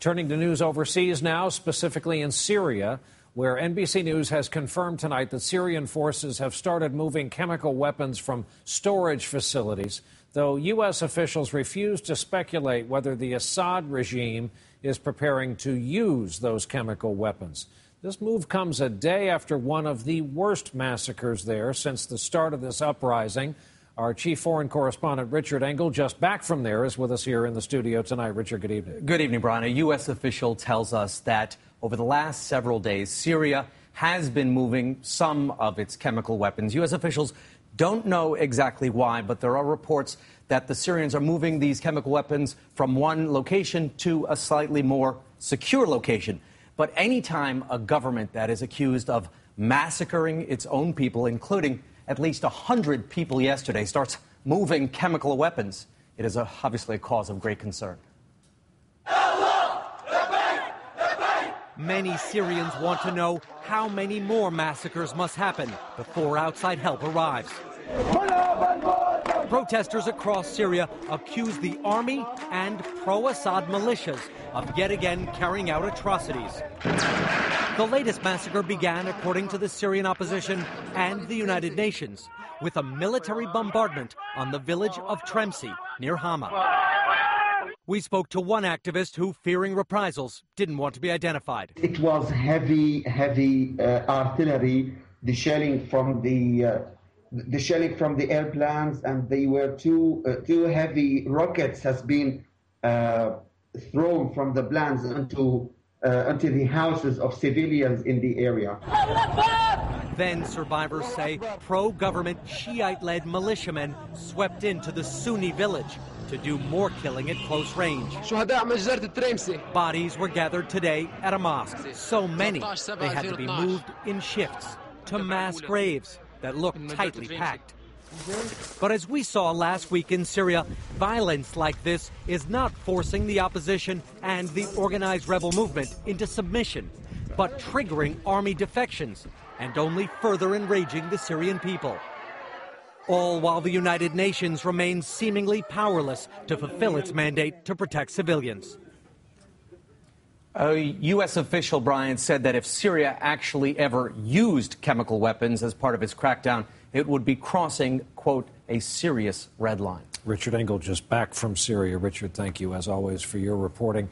Turning to news overseas now, specifically in Syria, where NBC News has confirmed tonight that Syrian forces have started moving chemical weapons from storage facilities, though U.S. officials refuse to speculate whether the Assad regime is preparing to use those chemical weapons. This move comes a day after one of the worst massacres there since the start of this uprising. Our chief foreign correspondent, Rich Engel, just back from there, is with us here in the studio tonight. Richard, good evening. Good evening, Brian. A U.S. official tells us that over the last several days, Syria has been moving some of its chemical weapons. U.S. officials don't know exactly why, but there are reports that the Syrians are moving these chemical weapons from one location to a slightly more secure location. But anytime a government that is accused of massacring its own people, including at least 100 people yesterday, starts moving chemical weapons, it is obviously a cause of great concern. Many Syrians want to know how many more massacres must happen before outside help arrives. Protesters across Syria accuse the army and pro-Assad militias of yet again carrying out atrocities. The latest massacre began, according to the Syrian opposition and the United Nations, with a military bombardment on the village of Tremsi near Hama. We spoke to one activist who, fearing reprisals, didn't want to be identified. It was heavy artillery, the shelling from the airplanes, and they were two heavy rockets has been thrown from the planes into the houses of civilians in the area. Then survivors say pro-government Shiite-led militiamen swept into the Sunni village to do more killing at close range. Bodies were gathered today at a mosque. So many, they had to be moved in shifts to mass graves that looked tightly packed. But as we saw last week in Syria, violence like this is not forcing the opposition and the organized rebel movement into submission, but triggering army defections and only further enraging the Syrian people. All while the United Nations remains seemingly powerless to fulfill its mandate to protect civilians. A U.S. official, Brian, said that if Syria actually ever used chemical weapons as part of its crackdown, it would be crossing, quote, a serious red line. Richard Engel just back from Syria. Richard, thank you, as always, for your reporting.